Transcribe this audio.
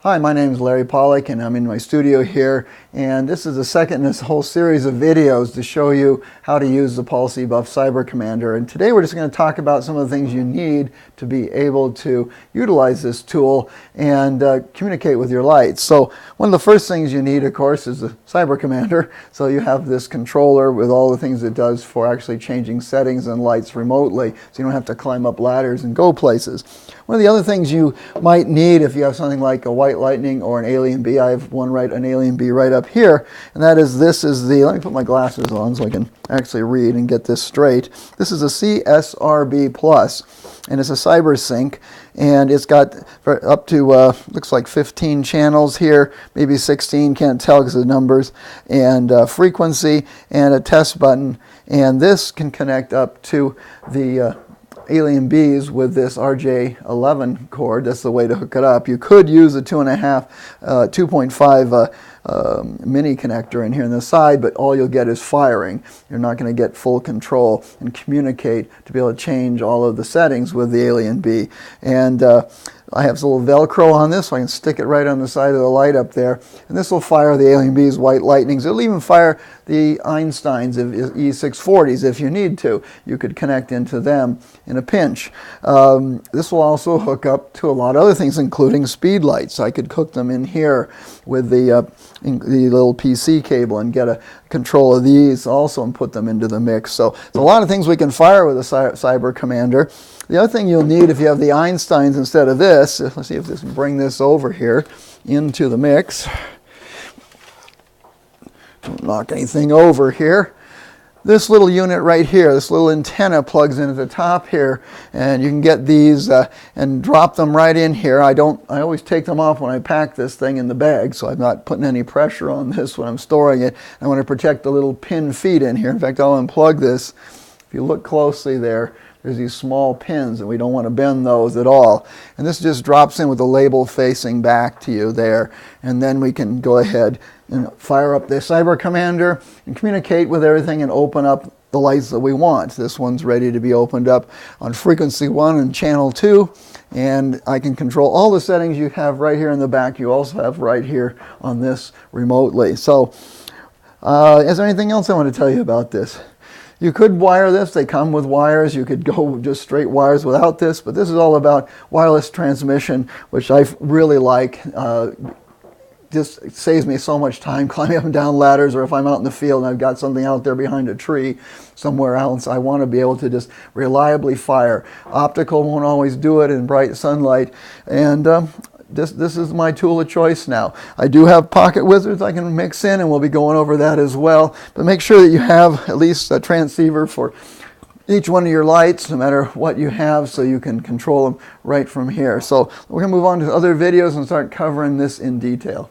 Hi, my name is Larry Pollock and I'm in my studio here, and this is the second in this whole series of videos to show you how to use the Paul C.Buff Cyber Commander. And today we're just going to talk about some of the things you need to be able to utilize this tool and communicate with your lights. So one of the first things you need, of course, is the Cyber Commander. So you have this controller with all the things it does for actually changing settings and lights remotely, so you don't have to climb up ladders and go places. One of the other things you might need if you have something like a white lightning or an alien bee, I have an alien bee right up here, and that is, let me put my glasses on so I can actually read and get this straight. This is a CSRB Plus, and it's a cyber sync, and it's got up to looks like 15 channels here, maybe 16, can't tell because of the numbers, and frequency, and a test button, and this can connect up to the alien bees with this RJ11 cord. That's the way to hook it up. You could use a 2.5 mini connector in here on the side, but all you'll get is firing. You're not going to get full control and communicate to be able to change all of the settings with the alien bee. And I have some little Velcro on this, so I can stick it right on the side of the light up there. And this will fire the alien bee's white lightnings. It'll even fire the Einstein's E640s if you need to. You could connect into them in a pinch. This will also hook up to a lot of other things, including speed lights. I could hook them in here with the little PC cable and get a control of these also and put them into the mix. So there's a lot of things we can fire with a Cyber Commander. The other thing you'll need if you have the Einsteins instead of this, let's see if this can bring this over here into the mix. Don't knock anything over here. This little unit right here, this little antenna plugs in at the top here, and you can get these and drop them right in here. I always take them off when I pack this thing in the bag, so I'm not putting any pressure on this when I'm storing it. I want to protect the little pin feet in here. In fact, I'll unplug this. If you look closely there's these small pins, and we don't want to bend those at all. And this just drops in with the label facing back to you there, and then we can go ahead and fire up the Cyber Commander and communicate with everything and open up the lights that we want. This one's ready to be opened up on frequency 1 and channel 2, and I can control all the settings you have right here in the back. You also have right here on this remotely. So is there anything else I want to tell you about this? You could wire this. They come with wires. You could go just straight wires without this, but this is all about wireless transmission, which I really like. Just saves me so much time climbing up and down ladders, or if I'm out in the field and I've got something out there behind a tree somewhere else, I want to be able to just reliably fire. Optical won't always do it in bright sunlight, and this is my tool of choice now. I do have pocket wizards I can mix in, and we'll be going over that as well. But make sure that you have at least a transceiver for each one of your lights, no matter what you have, so you can control them right from here. So we're going to move on to other videos and start covering this in detail.